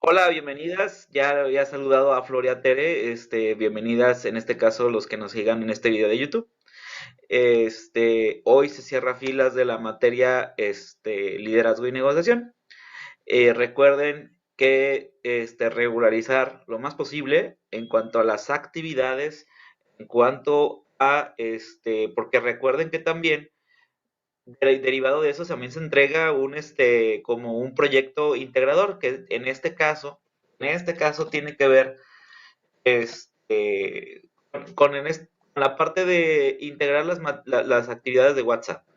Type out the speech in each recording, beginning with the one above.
Hola, bienvenidas. Ya había saludado a Floria Tere. Bienvenidas en este caso los que nos sigan en este video de YouTube. Hoy se cierra filas de la materia liderazgo y negociación. Recuerden que regularizar lo más posible en cuanto a las actividades, en cuanto a porque recuerden que también derivado de eso también se entrega un como un proyecto integrador que en este caso tiene que ver con la parte de integrar las actividades de WhatsApp,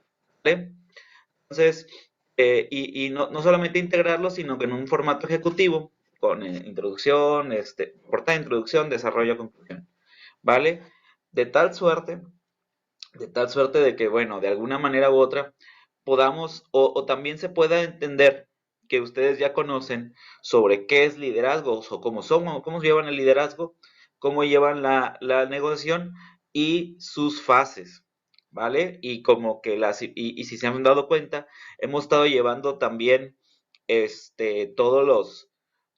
¿vale? Entonces, y no solamente integrarlo, sino que en un formato ejecutivo, con introducción, portada de introducción, desarrollo, conclusión, ¿vale? De tal suerte, de tal suerte de que, bueno, de alguna manera u otra, podamos, o también se pueda entender que ustedes ya conocen sobre qué es liderazgo, o cómo llevan el liderazgo, cómo llevan la negociación y sus fases, ¿vale? Y como que y si se han dado cuenta, hemos estado llevando también todos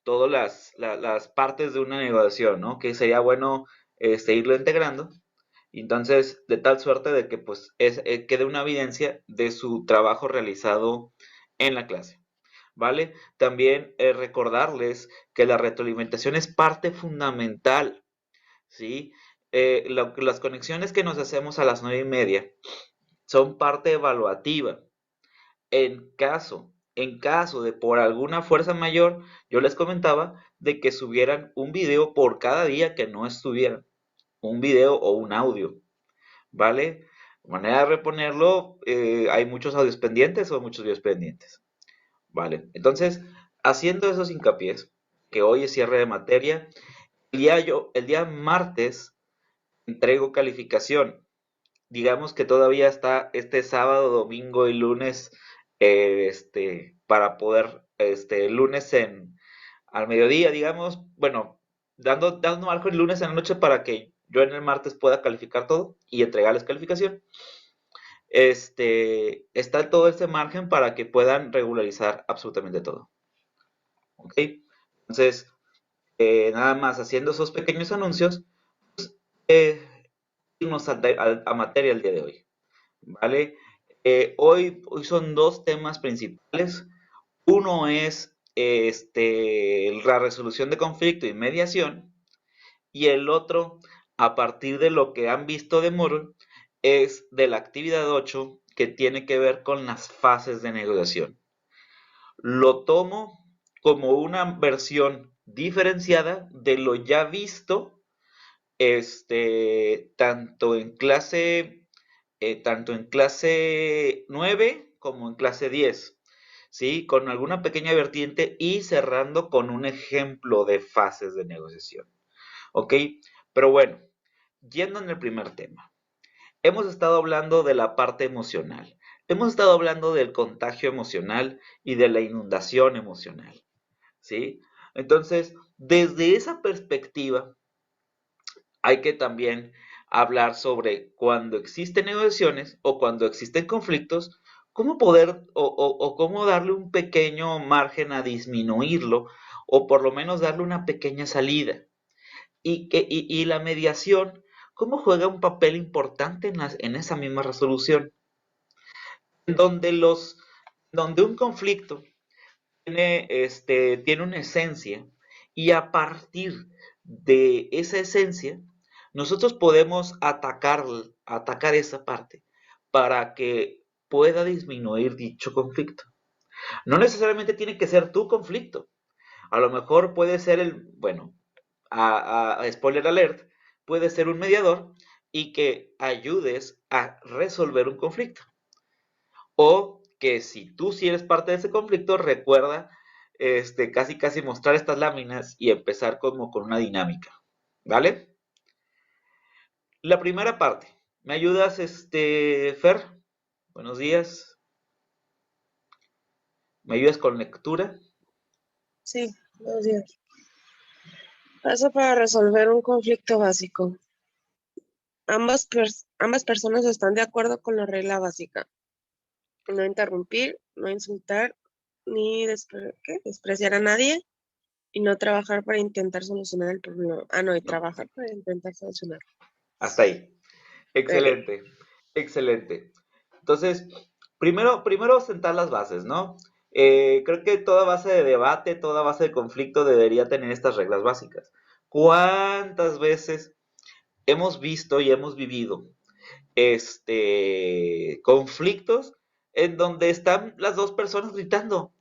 todas las partes de una negociación, ¿no? Que sería bueno irlo integrando. Entonces, de tal suerte de que pues quede una evidencia de su trabajo realizado en la clase, ¿vale? También recordarles que la retroalimentación es parte fundamental, ¿sí? Las conexiones que nos hacemos a las 9:30 son parte evaluativa. En caso de por alguna fuerza mayor, yo les comentaba de que subieran un video por cada día que no estuvieran, un video o un audio, ¿vale? De manera de reponerlo, hay muchos audios pendientes o muchos videos pendientes, ¿vale? Entonces, haciendo esos hincapiés, que hoy es cierre de materia, el día martes entrego calificación. Digamos que todavía está este sábado, domingo y lunes, para poder, el lunes al mediodía, digamos, bueno, dando margen el lunes en la noche para que yo en el martes pueda calificar todo y entregarles calificación. Está todo este margen para que puedan regularizar absolutamente todo. ¿Ok? Entonces, nada más haciendo esos pequeños anuncios, eh, irnos a materia el día de hoy. ¿Vale? Hoy son dos temas principales. Uno es la resolución de conflicto y mediación, y el otro, a partir de lo que han visto de Moodle, es de la actividad 8 que tiene que ver con las fases de negociación. Lo tomo como una versión diferenciada de lo ya visto, tanto en clase 9 como en clase 10, ¿sí? Con alguna pequeña vertiente y cerrando con un ejemplo de fases de negociación, ¿ok? Pero bueno, yendo en el primer tema, hemos estado hablando de la parte emocional, hemos estado hablando del contagio emocional y de la inundación emocional, ¿sí? Entonces, desde esa perspectiva, hay que también hablar sobre cuando existen negociaciones o cuando existen conflictos, cómo poder o cómo darle un pequeño margen a disminuirlo o por lo menos darle una pequeña salida. Y la mediación, cómo juega un papel importante en esa misma resolución, en donde un conflicto tiene una esencia y a partir de esa esencia nosotros podemos atacar esa parte para que pueda disminuir dicho conflicto. No necesariamente tiene que ser tu conflicto. A lo mejor puede ser bueno, a spoiler alert, puede ser un mediador y que ayudes a resolver un conflicto. O que si tú sí eres parte de ese conflicto, recuerda casi casi mostrar estas láminas y empezar como con una dinámica. ¿Vale? La primera parte. ¿Me ayudas, Fer? Buenos días. ¿Me ayudas con lectura? Sí, buenos días. Paso para resolver un conflicto básico. Ambas personas están de acuerdo con la regla básica. No interrumpir, no insultar, ni despreciar a nadie, y no trabajar para intentar solucionar el problema. Ah, no, y No, trabajar para intentar solucionar. hasta ahí. Ok. Excelente, excelente. Entonces, primero sentar las bases, ¿no? Creo que toda base de debate, toda base de conflicto debería tener estas reglas básicas. ¿Cuántas veces hemos visto y hemos vivido conflictos en donde están las dos personas gritando?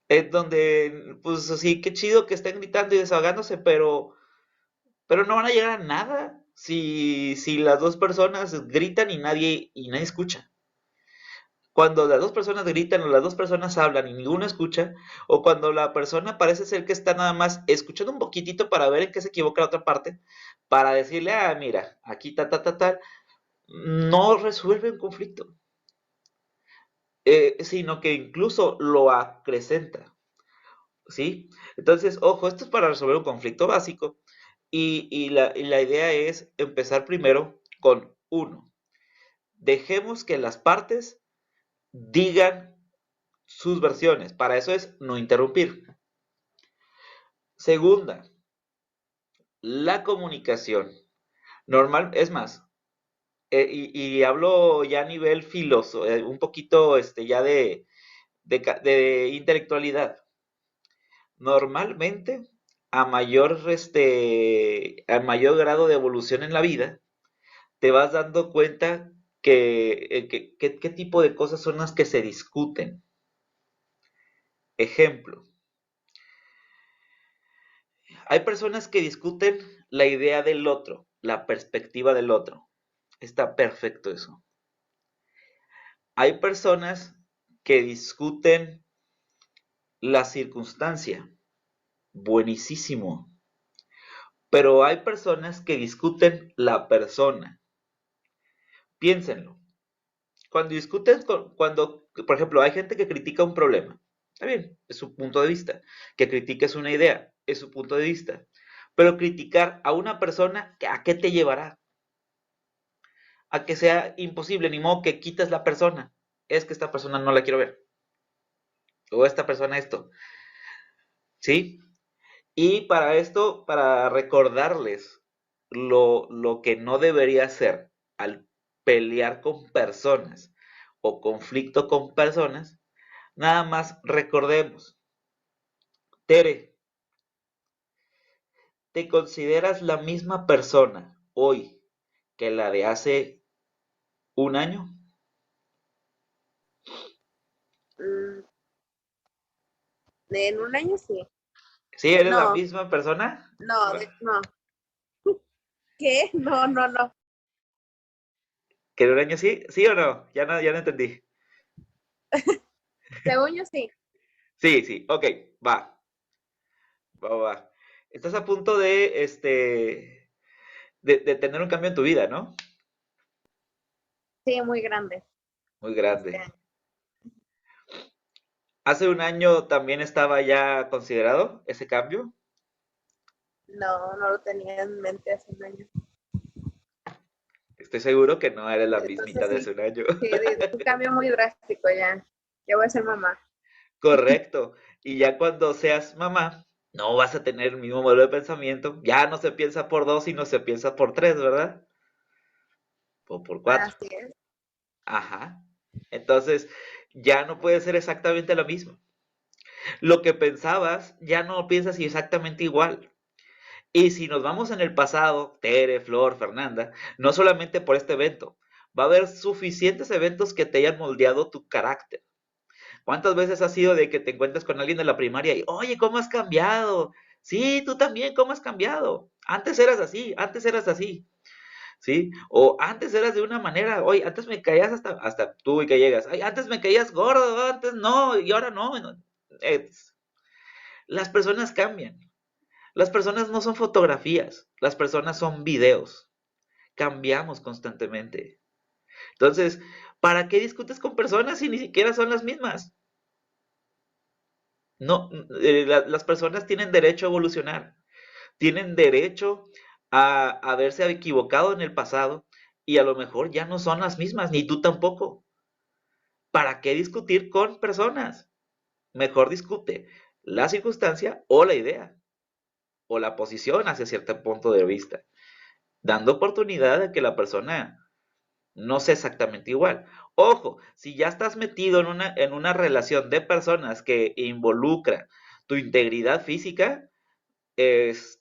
En donde, pues así, qué chido que estén gritando y desahogándose, pero no van a llegar a nada si las dos personas gritan y nadie escucha. Cuando las dos personas gritan o las dos personas hablan y ninguno escucha, o cuando la persona parece ser que está nada más escuchando un poquitito para ver en qué se equivoca la otra parte, para decirle, ah, mira, aquí ta, no resuelve un conflicto, sino que incluso lo acrecenta, ¿sí? Entonces, ojo, esto es para resolver un conflicto básico y la idea es empezar primero con uno. Dejemos que las partes digan sus versiones. Para eso es no interrumpir. Segunda, la comunicación. Normal, es más, y hablo ya a nivel filoso, un poquito ya de intelectualidad. Normalmente, a mayor grado de evolución en la vida, te vas dando cuenta qué tipo de cosas son las que se discuten. Ejemplo, hay personas que discuten la idea del otro, la perspectiva del otro. Está perfecto eso. Hay personas que discuten la circunstancia. Buenísimo. Pero hay personas que discuten la persona. Piénsenlo. Cuando, por ejemplo, hay gente que critica un problema. Está bien, es su punto de vista. Que critiques una idea, es su punto de vista. Pero criticar a una persona, ¿a qué te llevará? A que sea imposible, ni modo que quites la persona. Es que esta persona no la quiero ver. O esta persona esto. ¿Sí? Y para esto, para recordarles lo que no debería hacer al pelear con personas o conflicto con personas, nada más recordemos, Tere, ¿te consideras la misma persona hoy que la de hace un año? Mm, en un año sí. ¿Sí eres la No, misma persona? no, no. ¿Qué? No, no, no. ¿Que en un año sí? ¿Sí o no? Ya no entendí. Según yo sí. Sí, sí, ok, va, va. Estás a punto de tener un cambio en tu vida, ¿no? Sí, muy grande Muy este grande. año. ¿Hace un año también estaba ya considerado ese cambio? No, no lo tenía en mente hace un año. Estoy seguro que no eres la Entonces mismita de hace sí, un año. sí, es un cambio muy drástico ya. Ya voy a ser mamá. Correcto. Y ya cuando seas mamá, no vas a tener el mismo modelo de pensamiento. Ya no se piensa por dos, sino se piensa por tres, ¿verdad? O por cuatro. Así es. Ajá. Entonces, ya no puede ser exactamente lo mismo. Lo que pensabas, ya no piensas exactamente igual. Y si nos vamos en el pasado, Tere, Flor, Fernanda, no solamente por este evento, va a haber suficientes eventos que te hayan moldeado tu carácter. ¿Cuántas veces ha sido de que te encuentres con alguien de la primaria y, oye, ¿cómo has cambiado? Sí, tú también, ¿cómo has cambiado? Antes eras así, ¿sí? O antes eras de una manera, oye, antes me caías hasta tú y que llegas, ay, antes me caías gordo, antes no, y ahora no. Las personas cambian. Las personas no son fotografías, las personas son videos. Cambiamos constantemente. Entonces, ¿para qué discutes con personas si ni siquiera son las mismas? No, las personas tienen derecho a evolucionar, tienen derecho a haberse equivocado en el pasado y a lo mejor ya no son las mismas, ni tú tampoco. ¿Para qué discutir con personas? Mejor discute. la circunstancia o la idea o la posición hacia cierto punto de vista, dando oportunidad de que la persona no sea exactamente igual. Ojo, si ya estás metido en una relación de personas que involucra tu integridad física, pues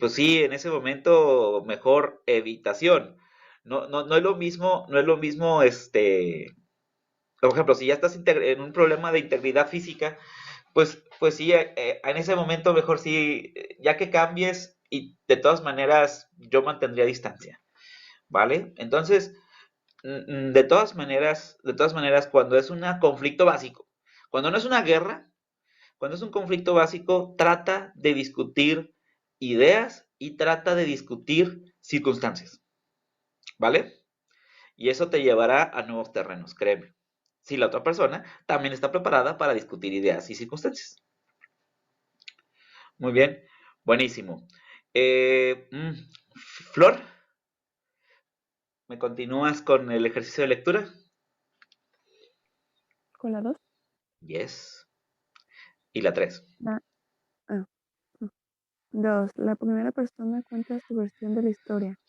sí, en ese momento mejor evitación. No es lo mismo, no es lo mismo, por ejemplo, si ya estás en un problema de integridad física, pues sí, en ese momento mejor sí, ya que cambies y de todas maneras yo mantendría distancia, ¿vale? Entonces, de todas maneras, cuando es un conflicto básico, cuando no es una guerra, cuando es un conflicto básico, trata de discutir ideas y trata de discutir circunstancias, ¿vale? Y eso te llevará a nuevos terrenos, créeme. Si la otra persona también está preparada para discutir ideas y circunstancias. Muy bien, buenísimo. Flor, ¿me continúas con el ejercicio de lectura? ¿Con la 2? Yes. Y la 3. La, ah, no. 2. La primera persona cuenta su versión de la historia,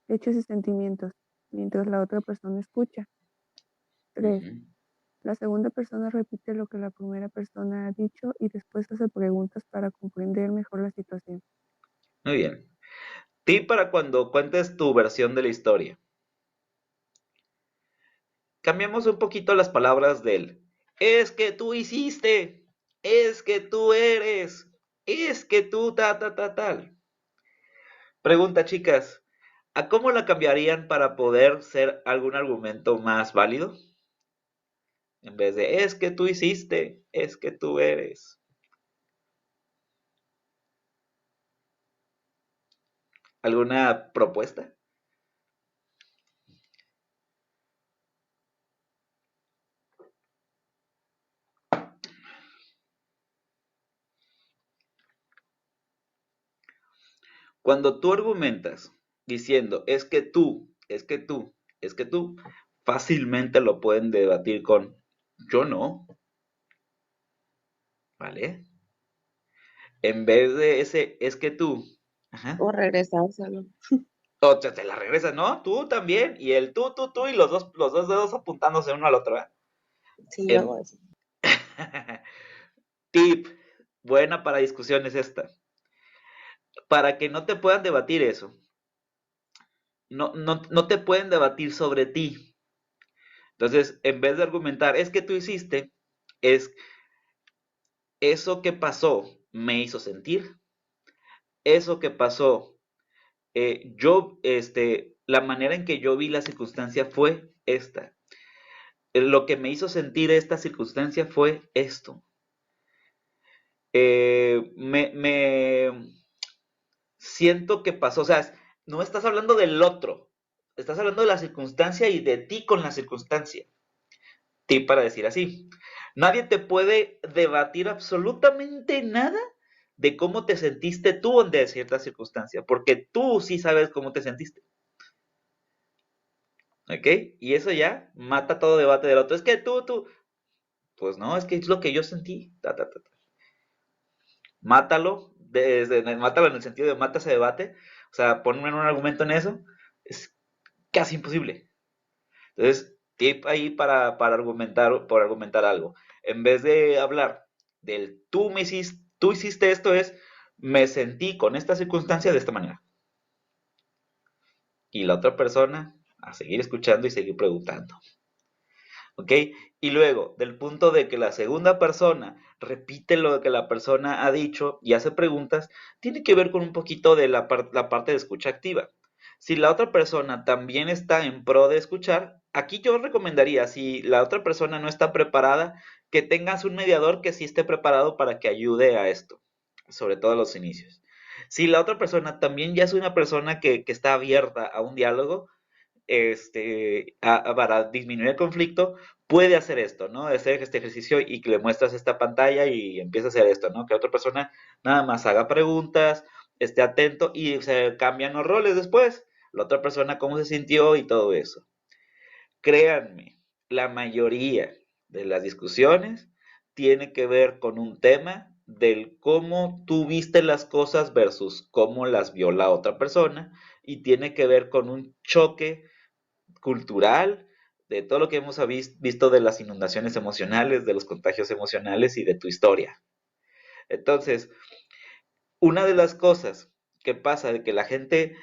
hechos y sentimientos, mientras la otra persona escucha. 3. La segunda persona repite lo que la primera persona ha dicho y después hace preguntas para comprender mejor la situación. Muy bien. Tip para cuando cuentes tu versión de la historia. Cambiamos un poquito las palabras del es que tú hiciste, es que tú eres, es que tú tal. Pregunta, chicas, ¿a cómo la cambiarían para poder ser algún argumento más válido? En vez de es que tú hiciste, es que tú eres. ¿Alguna propuesta? Cuando tú argumentas diciendo es que tú, es que tú, es que tú, fácilmente lo pueden debatir con yo no, ¿vale? En vez de ese es que tú, ajá, O regresárselo. o te la regresas, ¿no? Tú también, y el tú, y los dos dedos apuntándose uno al otro, ¿eh? Sí, yo hago En- eso. Tip, buena para discusiones esta. Para que no te puedan debatir eso, no te pueden debatir sobre ti. Entonces, en vez de argumentar, es que tú hiciste, es eso que pasó me hizo sentir, eso que pasó, la manera en que yo vi la circunstancia fue esta. Lo que me hizo sentir esta circunstancia fue esto. Me siento que pasó, o sea, no estás hablando del otro, estás hablando de la circunstancia y de ti con la circunstancia. Tip para decir así. Nadie te puede debatir absolutamente nada de cómo te sentiste tú ante cierta circunstancia, porque tú sí sabes cómo te sentiste. ¿Ok? Y eso ya mata todo debate del otro. Es que tú, pues no, es que es lo que yo sentí. Mátalo, mátalo en el sentido de mata ese debate. O sea, ponme un argumento en eso. Es casi imposible. Entonces, tip ahí por argumentar algo. En vez de hablar del tú hiciste esto, es me sentí con esta circunstancia de esta manera. Y la otra persona a seguir escuchando y seguir preguntando. ¿Ok? Y luego, del punto de que la segunda persona repite lo que la persona ha dicho y hace preguntas, tiene que ver con un poquito de la parte de escucha activa. Si la otra persona también está en pro de escuchar, aquí yo recomendaría, si la otra persona no está preparada, que tengas un mediador que sí esté preparado para que ayude a esto, sobre todo a los inicios. Si la otra persona también ya es una persona que está abierta a un diálogo, para disminuir el conflicto, puede hacer esto, ¿no? Hacer este ejercicio y que le muestras esta pantalla y empieza a hacer esto, ¿no? Que la otra persona nada más haga preguntas, esté atento y se cambian los roles después. La otra persona cómo se sintió y todo eso. Créanme, la mayoría de las discusiones tiene que ver con un tema del cómo tú viste las cosas versus cómo las vio la otra persona, y tiene que ver con un choque cultural de todo lo que hemos visto de las inundaciones emocionales, de los contagios emocionales y de tu historia. Entonces, una de las cosas que pasa de que la gente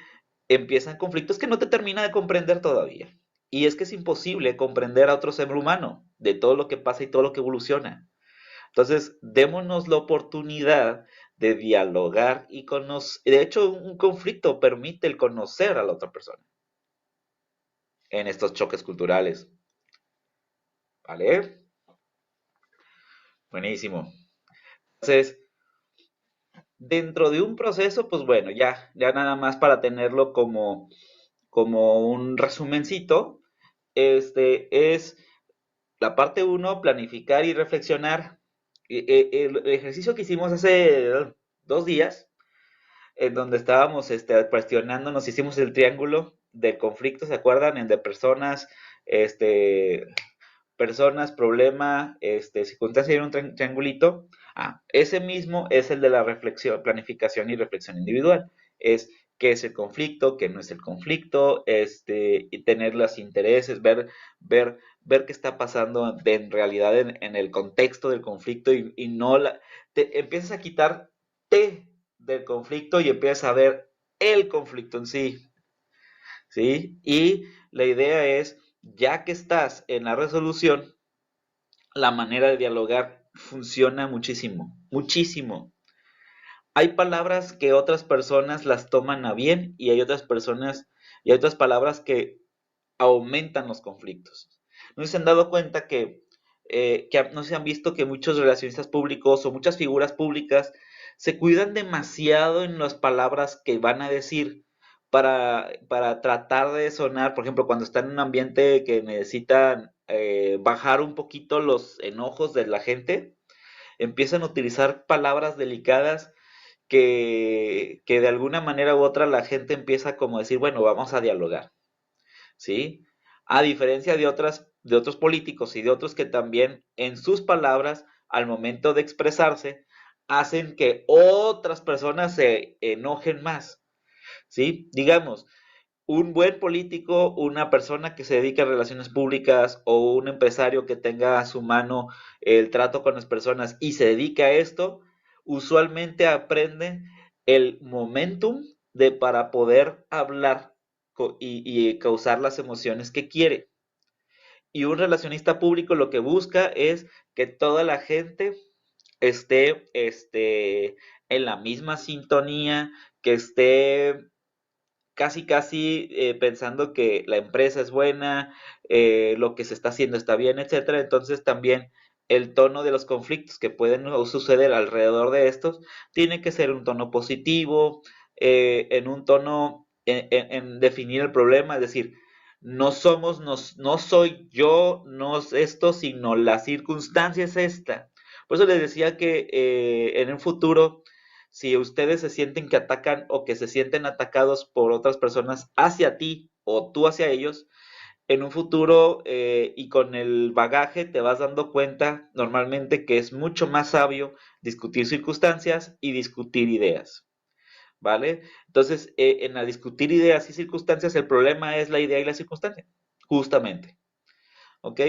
empieza en conflictos es que no te termina de comprender todavía. Y es que es imposible comprender a otro ser humano de todo lo que pasa y todo lo que evoluciona. Entonces, démonos la oportunidad de dialogar y conocer. De hecho, un conflicto permite el conocer a la otra persona en estos choques culturales. ¿Vale? Buenísimo. Entonces, dentro de un proceso, pues bueno, ya nada más para tenerlo como un resumencito, es la parte uno, planificar y reflexionar. El ejercicio que hicimos hace 2 días, en donde estábamos cuestionándonos, hicimos el triángulo del conflicto, ¿se acuerdan? En de personas, este, personas, problema, circunstancia y un triangulito. Ese mismo es el de la reflexión, planificación y reflexión individual. Es qué es el conflicto, qué no es el conflicto, y tener los intereses, ver qué está pasando en realidad en el contexto del conflicto y no te empiezas a quitar del conflicto y empiezas a ver el conflicto en sí, ¿sí? Y la idea es, ya que estás en la resolución, la manera de dialogar funciona muchísimo, muchísimo. Hay palabras que otras personas las toman a bien y hay otras personas y hay otras palabras que aumentan los conflictos. ¿No se han dado cuenta que no se han visto que muchos relacionistas públicos o muchas figuras públicas se cuidan demasiado en las palabras que van a decir para tratar de sonar, por ejemplo, cuando están en un ambiente que necesitan bajar un poquito los enojos de la gente, empiezan a utilizar palabras delicadas que de alguna manera u otra la gente empieza como a decir, bueno, vamos a dialogar, ¿sí? A diferencia de otros políticos y de otros que también en sus palabras, al momento de expresarse, hacen que otras personas se enojen más, ¿sí? Digamos, un buen político, una persona que se dedica a relaciones públicas o un empresario que tenga a su mano el trato con las personas y se dedica a esto, usualmente aprende el momentum para poder hablar y causar las emociones que quiere. Y un relacionista público lo que busca es que toda la gente esté en la misma sintonía, que esté casi pensando que la empresa es buena, lo que se está haciendo está bien, etcétera. Entonces también el tono de los conflictos que pueden suceder alrededor de estos tiene que ser un tono positivo, en un tono en definir el problema, es decir, no soy yo, no es esto, sino la circunstancia es esta. Por eso les decía que en un futuro, si ustedes se sienten que atacan o que se sienten atacados por otras personas hacia ti o tú hacia ellos, en un futuro y con el bagaje te vas dando cuenta normalmente que es mucho más sabio discutir circunstancias y discutir ideas, ¿vale? Entonces, en la discutir ideas y circunstancias, el problema es la idea y la circunstancia, justamente, ¿ok?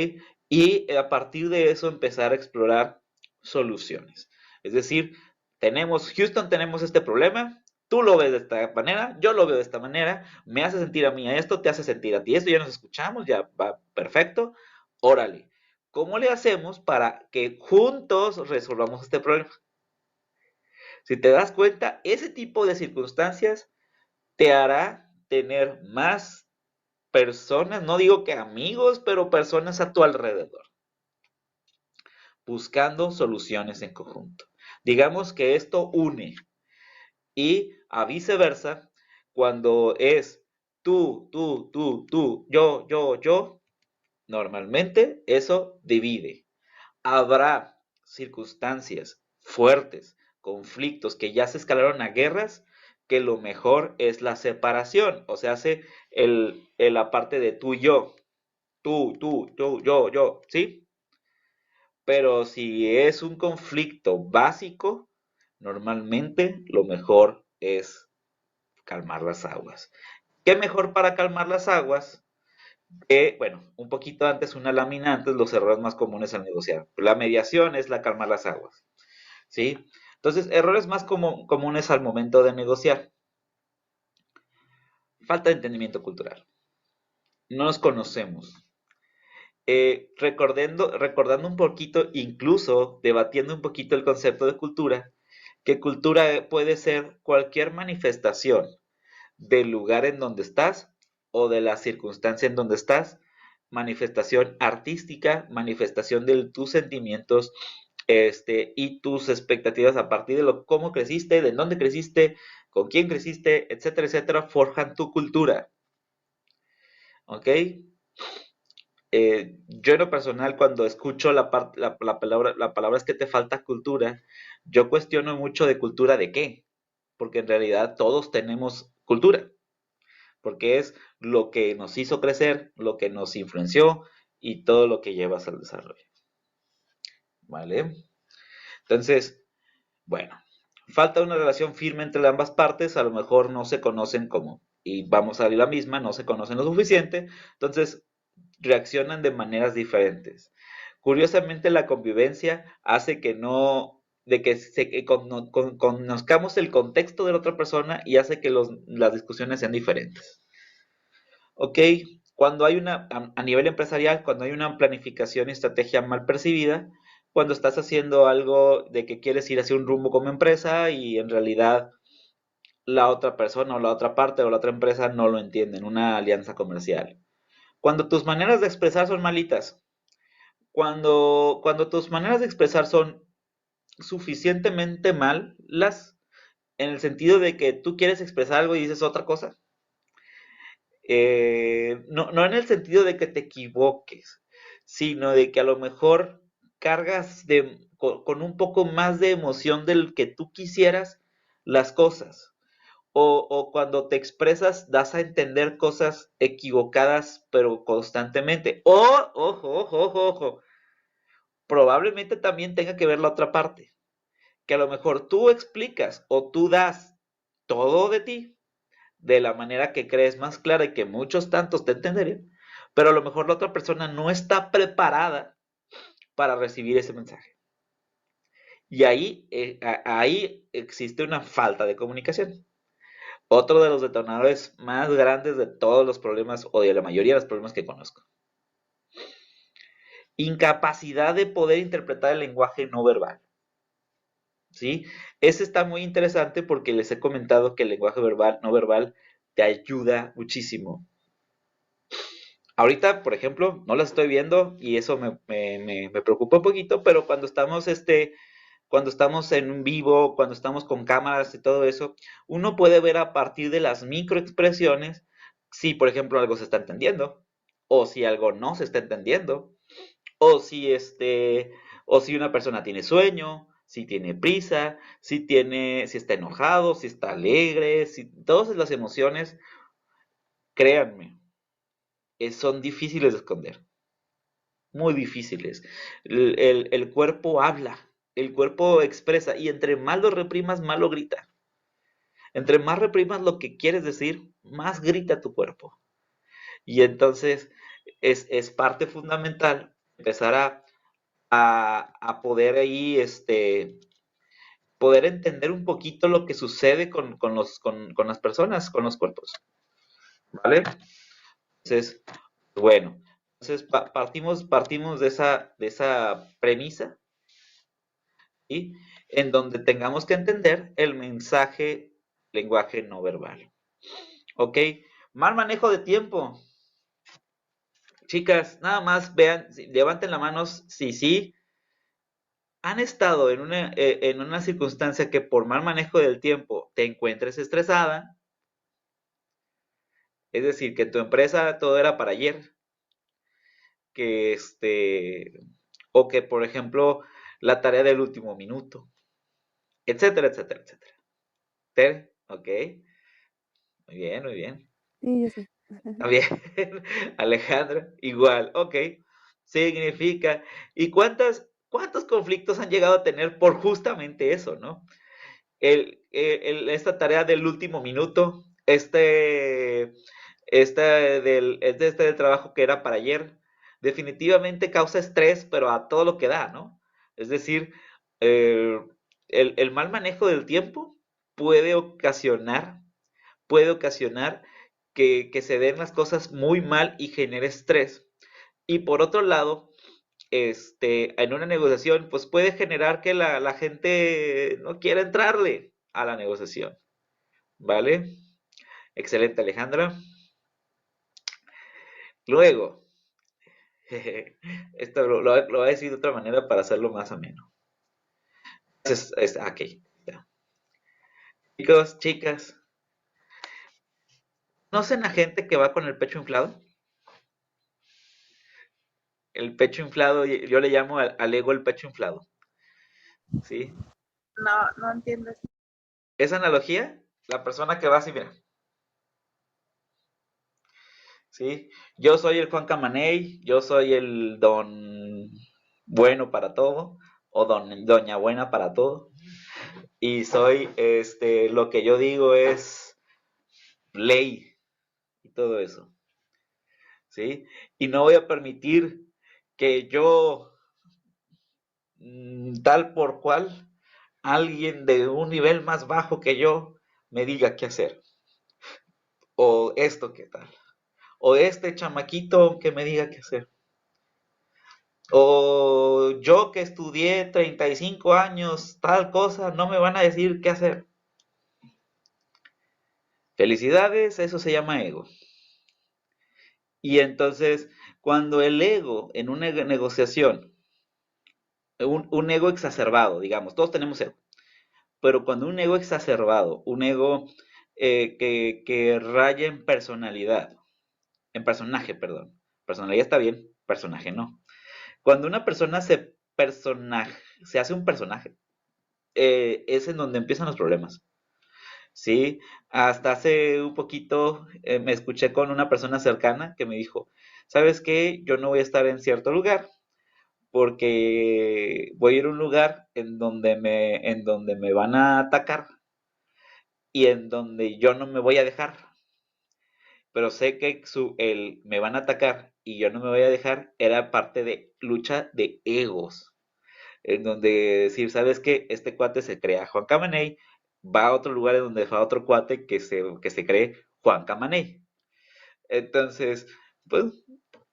Y a partir de eso empezar a explorar soluciones. Es decir, Houston, tenemos este problema, tú lo ves de esta manera, yo lo veo de esta manera, me hace sentir a mí a esto, te hace sentir a ti esto, ya nos escuchamos, ya va perfecto, órale. ¿Cómo le hacemos para que juntos resolvamos este problema? Si te das cuenta, ese tipo de circunstancias te hará tener más personas, no digo que amigos, pero personas a tu alrededor, buscando soluciones en conjunto. Digamos que esto une y a viceversa, cuando es tú, yo, normalmente eso divide. Habrá circunstancias fuertes, conflictos que ya se escalaron a guerras, que lo mejor es la separación, o sea, hace la parte de tú y yo, tú, yo, ¿sí? Pero si es un conflicto básico, Normalmente lo mejor es calmar las aguas. ¿Qué mejor para calmar las aguas? Bueno, un poquito antes, una lámina antes, los errores más comunes al negociar. La mediación es la calmar las aguas, ¿sí? Entonces, errores más comunes al momento de negociar. Falta de entendimiento cultural. No nos conocemos. Recordando un poquito, incluso debatiendo un poquito el concepto de cultura, que cultura puede ser cualquier manifestación del lugar en donde estás o de la circunstancia en donde estás, manifestación artística, manifestación de tus sentimientos, y tus expectativas a partir de cómo creciste, de dónde creciste, con quién creciste, etcétera, forjan tu cultura. ¿Ok? Yo en lo personal, cuando escucho la palabra es que te falta cultura, yo cuestiono mucho de cultura de qué, porque en realidad todos tenemos cultura, porque es lo que nos hizo crecer, lo que nos influenció y todo lo que llevas al desarrollo. ¿Vale? Entonces, bueno, falta una relación firme entre ambas partes, a lo mejor no se conocen y vamos a salir la misma, no se conocen lo suficiente, entonces reaccionan de maneras diferentes. Curiosamente, la convivencia hace que conozcamos el contexto de la otra persona y hace que las discusiones sean diferentes. ¿Ok? Cuando hay a nivel empresarial, cuando hay una planificación y estrategia mal percibida, cuando estás haciendo algo de que quieres ir hacia un rumbo como empresa y en realidad la otra persona o la otra parte o la otra empresa no lo entienden, una alianza comercial. Cuando tus maneras de expresar son malitas, cuando tus maneras de expresar son suficientemente malas, en el sentido de que tú quieres expresar algo y dices otra cosa, no en el sentido de que te equivoques, sino de que a lo mejor cargas con un poco más de emoción del que tú quisieras las cosas. O cuando te expresas das a entender cosas equivocadas pero constantemente. O, ojo, probablemente también tenga que ver la otra parte. Que a lo mejor tú explicas o tú das todo de ti de la manera que crees más clara y que muchos tantos te entenderían, pero a lo mejor la otra persona no está preparada para recibir ese mensaje. Y ahí existe una falta de comunicación. Otro de los detonadores más grandes de todos los problemas o de la mayoría de los problemas que conozco. Incapacidad de poder interpretar el lenguaje no verbal. ¿Sí? Ese está muy interesante porque les he comentado que el lenguaje no verbal te ayuda muchísimo. Ahorita, por ejemplo, no las estoy viendo y eso me preocupa un poquito, pero cuando estamos en un vivo, cuando estamos con cámaras y todo eso, uno puede ver a partir de las microexpresiones si, por ejemplo, algo se está entendiendo, o si algo no se está entendiendo, o si una persona tiene sueño, si tiene prisa, si está enojado, si está alegre, todas las emociones, créanme, son difíciles de esconder, muy difíciles. El cuerpo habla, el cuerpo expresa, y entre más lo reprimas, más lo grita. Entre más reprimas lo que quieres decir, más grita tu cuerpo. Y entonces es parte fundamental empezar a poder ahí, poder entender un poquito lo que sucede con las personas, con los cuerpos. ¿Vale? Entonces, bueno, entonces partimos de esa premisa, ¿sí? En donde tengamos que entender el mensaje, lenguaje no verbal. ¿Ok? Mal manejo de tiempo. Chicas, nada más vean, levanten la mano si sí han estado en una circunstancia que por mal manejo del tiempo te encuentres estresada. Es decir, que en tu empresa todo era para ayer. Que o que por ejemplo la tarea del último minuto, etcétera. ¿Tere? Ok, muy bien. Sí, yo sí. Está bien. Alejandra, igual, ok. Significa, ¿y cuántos conflictos han llegado a tener por justamente eso, no? esta tarea del último minuto, este del trabajo que era para ayer, definitivamente causa estrés, pero a todo lo que da, ¿no? Es decir, eh, el mal manejo del tiempo puede ocasionar, puede ocasionar que se den las cosas muy mal y genere estrés. Y por otro lado, en una negociación, pues puede generar que la gente no quiera entrarle a la negociación, ¿vale? Excelente, Alejandra. Luego, esto lo voy a decir de otra manera para hacerlo más ameno. Aquí, ya. Chicos, chicas, ¿conocen a gente que va con el pecho inflado? El pecho inflado, yo le llamo al ego el pecho inflado, ¿sí? No, no entiendo. Esa analogía, la persona que va así, mira, ¿sí? Yo soy el Juan Camaney, yo soy el don bueno para todo, o doña buena para todo, y soy, lo que yo digo es ley y todo eso, ¿sí? Y no voy a permitir que yo, tal por cual, alguien de un nivel más bajo que yo me diga qué hacer, o esto qué tal, o este chamaquito que me diga qué hacer. O yo que estudié 35 años, tal cosa, no me van a decir qué hacer. Felicidades, eso se llama ego. Y entonces, cuando el ego en una negociación, un ego exacerbado, digamos, todos tenemos ego, pero cuando un ego exacerbado, un ego que raya en personalidad, en personaje, perdón, personalidad está bien, personaje no. Cuando una persona se hace un personaje, es en donde empiezan los problemas. Sí, hasta hace un poquito me escuché con una persona cercana que me dijo, ¿sabes qué? Yo no voy a estar en cierto lugar porque voy a ir a un lugar en donde me van a atacar y en donde yo no me voy a dejar. Pero sé que el me van a atacar y yo no me voy a dejar era parte de lucha de egos. En donde decir, ¿sabes qué? Este cuate se crea Juan Camaney, va a otro lugar en donde va otro cuate que se cree Juan Camaney. Entonces, pues,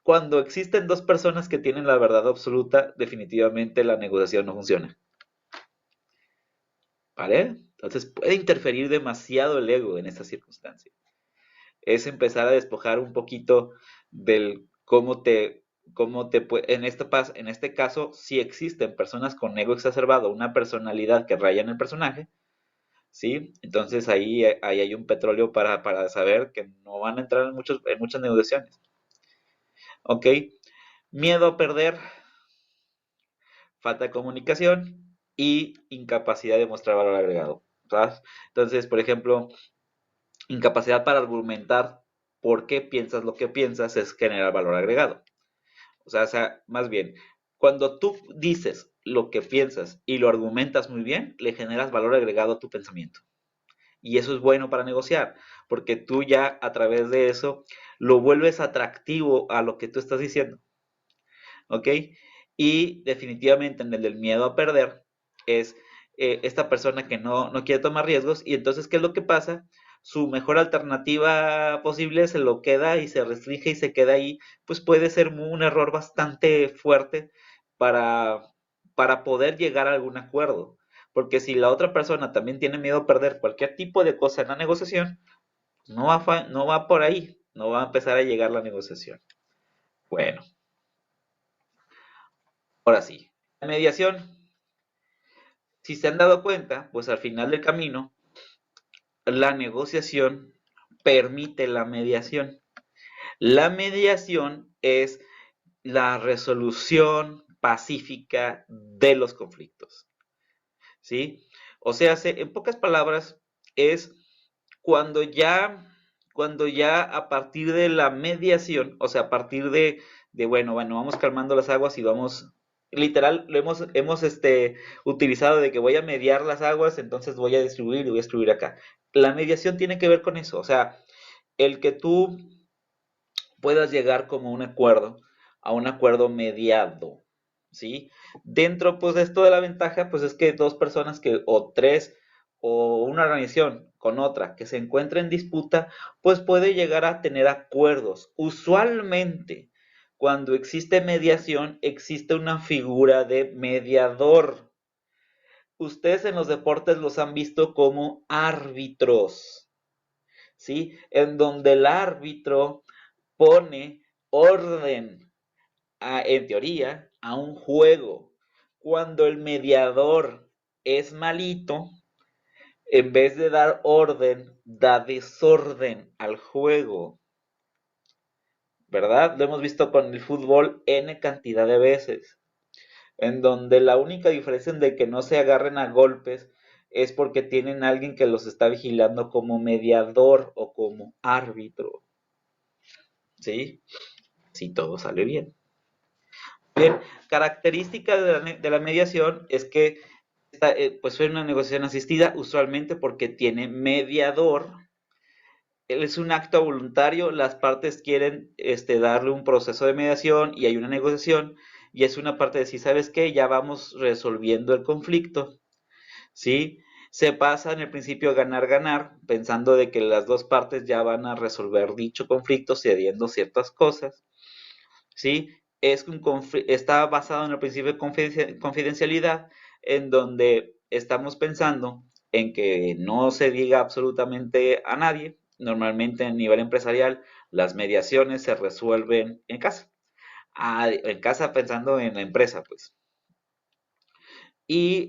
cuando existen dos personas que tienen la verdad absoluta, definitivamente la negociación no funciona. ¿Vale? Entonces puede interferir demasiado el ego en esta circunstancia. Es empezar a despojar un poquito del en este caso, si existen personas con ego exacerbado, una personalidad que raya en el personaje, ¿sí? Entonces ahí hay un petróleo para saber que no van a entrar en muchas negociaciones. ¿Ok? Miedo a perder, falta de comunicación y incapacidad de mostrar valor agregado. ¿Sabes? Entonces, por ejemplo, incapacidad para argumentar por qué piensas lo que piensas es generar valor agregado. O sea, más bien, cuando tú dices lo que piensas y lo argumentas muy bien, le generas valor agregado a tu pensamiento. Y eso es bueno para negociar, porque tú ya a través de eso lo vuelves atractivo a lo que tú estás diciendo. ¿Ok? Y definitivamente en el del miedo a perder es esta persona que no quiere tomar riesgos y entonces, ¿qué es lo que pasa? Su mejor alternativa posible se lo queda y se restringe y se queda ahí, pues puede ser un error bastante fuerte para, para poder llegar a algún acuerdo. Porque si la otra persona también tiene miedo a perder cualquier tipo de cosa en la negociación, no va por ahí, no va a empezar a llegar la negociación. Bueno, ahora sí, la mediación. Si se han dado cuenta, pues al final del camino, la negociación permite la mediación. La mediación es la resolución pacífica de los conflictos, ¿sí? O sea, en pocas palabras, es cuando ya, cuando ya a partir de la mediación, o sea, a partir de bueno, vamos calmando las aguas y vamos literal lo hemos utilizado de que voy a mediar las aguas, entonces voy a distribuir y voy a distribuir acá. La mediación tiene que ver con eso, o sea, el que tú puedas llegar como un acuerdo, a un acuerdo mediado, ¿sí? Dentro, pues, de esto de la ventaja, pues es que dos personas que, o tres, o una organización con otra que se encuentre en disputa, pues puede llegar a tener acuerdos. Usualmente, cuando existe mediación, existe una figura de mediador. Ustedes en los deportes los han visto como árbitros, ¿sí? En donde el árbitro pone orden, en teoría, a un juego. Cuando el mediador es malito, en vez de dar orden, da desorden al juego, ¿verdad? Lo hemos visto con el fútbol n cantidad de veces, en donde la única diferencia de que no se agarren a golpes es porque tienen a alguien que los está vigilando como mediador o como árbitro, ¿sí? Si todo sale bien. Bien, característica de la mediación es que pues fue una negociación asistida, usualmente porque tiene mediador. Es un acto voluntario, las partes quieren darle un proceso de mediación y hay una negociación, y es una parte de decir, ¿sabes qué? Ya vamos resolviendo el conflicto, ¿sí? Se pasa en el principio a ganar-ganar, pensando de que las dos partes ya van a resolver dicho conflicto cediendo ciertas cosas, ¿sí? Está basado en el principio de confidencialidad, en donde estamos pensando en que no se diga absolutamente a nadie. Normalmente a nivel empresarial las mediaciones se resuelven en casa. En casa pensando en la empresa, pues. Y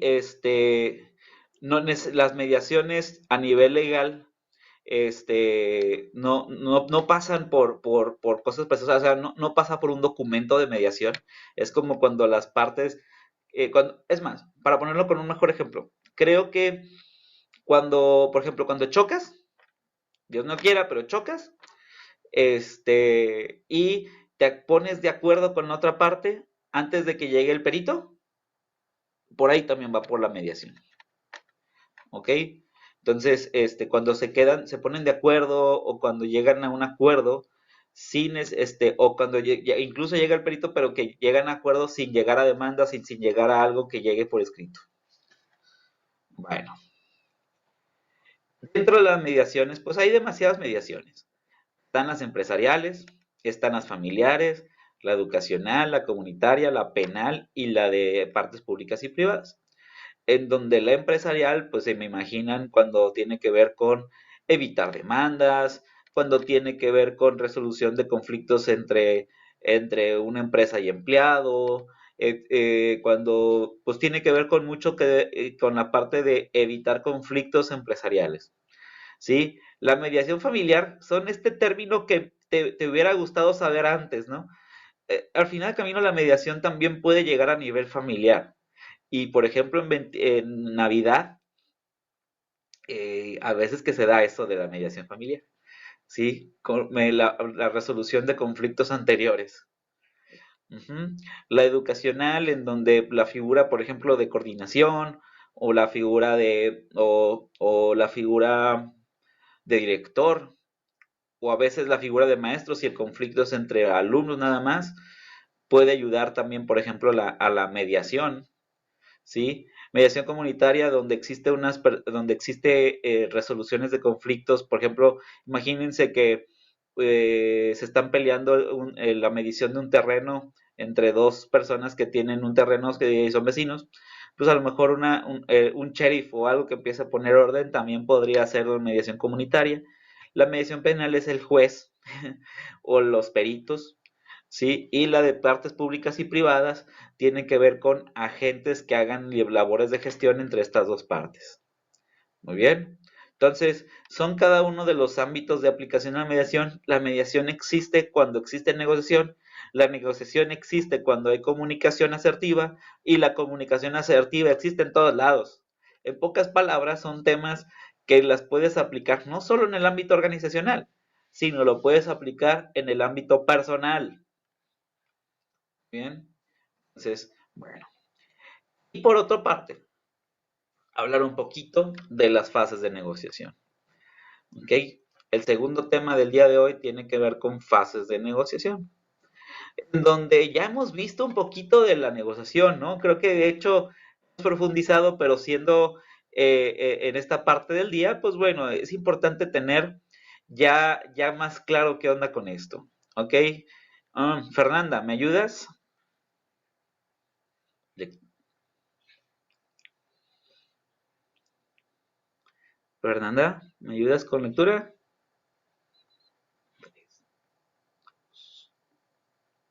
no, las mediaciones a nivel legal no pasan por cosas personales, o sea, no pasa por un documento de mediación. Es como cuando las partes, es más, para ponerlo con un mejor ejemplo, creo que cuando, por ejemplo, cuando chocas, Dios no quiera, pero chocas, y te pones de acuerdo con la otra parte antes de que llegue el perito, por ahí también va por la mediación. ¿Ok? Entonces, cuando se ponen de acuerdo o cuando llegan a un acuerdo, o cuando incluso llega el perito, pero que llegan a acuerdo sin llegar a demanda, sin llegar a algo que llegue por escrito. Bueno, dentro de las mediaciones, pues hay demasiadas mediaciones. Están las empresariales, están las familiares, la educacional, la comunitaria, la penal y la de partes públicas y privadas. En donde la empresarial, pues se me imaginan cuando tiene que ver con evitar demandas, cuando tiene que ver con resolución de conflictos entre una empresa y empleado, cuando pues tiene que ver con mucho con la parte de evitar conflictos empresariales, ¿sí? La mediación familiar son este término que te hubiera gustado saber antes, ¿no? Al final del camino la mediación también puede llegar a nivel familiar. Y por ejemplo, en Navidad, a veces que se da eso de la mediación familiar, ¿sí? La resolución de conflictos anteriores. Ujú. La educacional, en donde la figura, por ejemplo, de coordinación, o la figura o la figura de director, o a veces la figura de maestro, si el conflicto es entre alumnos nada más, puede ayudar también, por ejemplo, a la mediación, ¿sí? Mediación comunitaria donde existe resoluciones de conflictos. Por ejemplo, imagínense que se están peleando la medición de un terreno entre dos personas que tienen un terreno que son vecinos. Pues a lo mejor un sheriff o algo que empiece a poner orden también podría ser una mediación comunitaria. La mediación penal es el juez o los peritos, ¿sí? Y la de partes públicas y privadas tiene que ver con agentes que hagan labores de gestión entre estas dos partes. Muy bien. Entonces, son cada uno de los ámbitos de aplicación a la mediación. La mediación existe cuando existe negociación. La negociación existe cuando hay comunicación asertiva. Y la comunicación asertiva existe en todos lados. En pocas palabras, son temas que las puedes aplicar no solo en el ámbito organizacional, sino lo puedes aplicar en el ámbito personal. Bien. Entonces, Bueno. Y por otra parte, hablar un poquito de las fases de negociación. ¿Ok? El segundo tema del día de hoy tiene que ver con fases de negociación, en donde ya hemos visto un poquito de la negociación, ¿no? Creo que de hecho hemos profundizado, pero siendo en esta parte del día, pues bueno, es importante tener ya más claro qué onda con esto, ¿ok? Fernanda, ¿me ayudas? Fernanda, ¿me ayudas con lectura?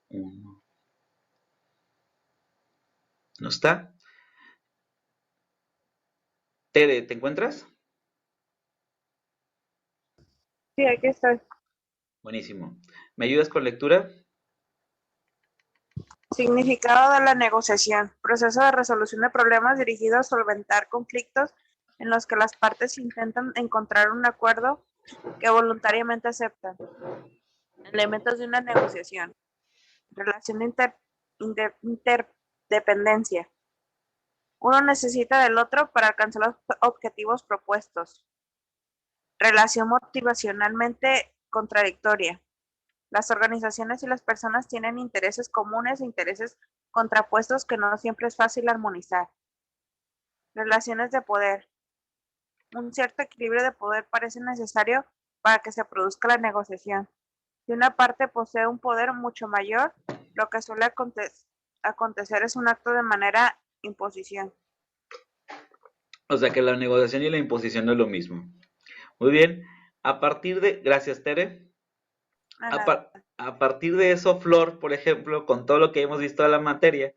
1. ¿No está? Tere, ¿te encuentras? Sí, aquí estoy. Buenísimo. ¿Me ayudas con lectura? Significado de la negociación. Proceso de resolución de problemas dirigido a solventar conflictos en los que las partes intentan encontrar un acuerdo que voluntariamente aceptan. Elementos de una negociación. Relación de interdependencia. Uno necesita del otro para alcanzar los objetivos propuestos. Relación motivacionalmente contradictoria. Las organizaciones y las personas tienen intereses comunes e intereses contrapuestos que no siempre es fácil armonizar. Relaciones de poder. Un cierto equilibrio de poder parece necesario para que se produzca la negociación. Si una parte posee un poder mucho mayor, lo que suele acontecer es un acto de manera imposición. O sea que la negociación y la imposición no es lo mismo. Muy bien. A partir de... Gracias, Tere. A partir de eso, Flor, por ejemplo, con todo lo que hemos visto de la materia,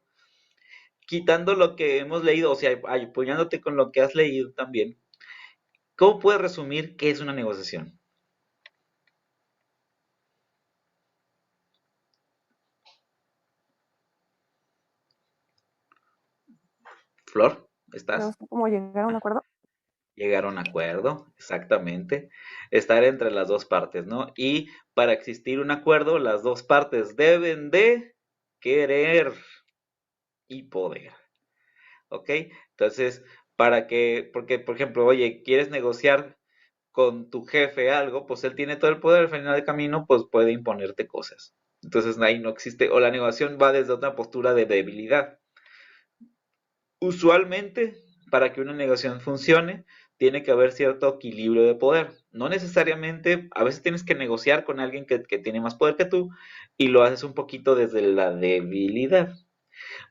quitando lo que hemos leído, o sea, apoyándote con lo que has leído también, ¿cómo puedes resumir qué es una negociación? Flor, No ¿estás? sé cómo llegar a un acuerdo. Llegar a un acuerdo, exactamente. Estar entre las dos partes, ¿no? Y para existir un acuerdo, las dos partes deben de querer y poder. ¿Ok? Entonces, porque, por ejemplo, oye, quieres negociar con tu jefe algo, pues él tiene todo el poder, al final del camino, pues puede imponerte cosas. Entonces ahí no existe, o la negociación va desde otra postura de debilidad. Usualmente, para que una negociación funcione, tiene que haber cierto equilibrio de poder. No necesariamente, a veces tienes que negociar con alguien que tiene más poder que tú y lo haces un poquito desde la debilidad.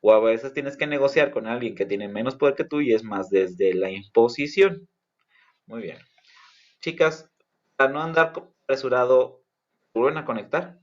O a veces tienes que negociar con alguien que tiene menos poder que tú y es más desde la imposición. Muy bien. Chicas, para no andar apresurado, ¿vuelven a conectar?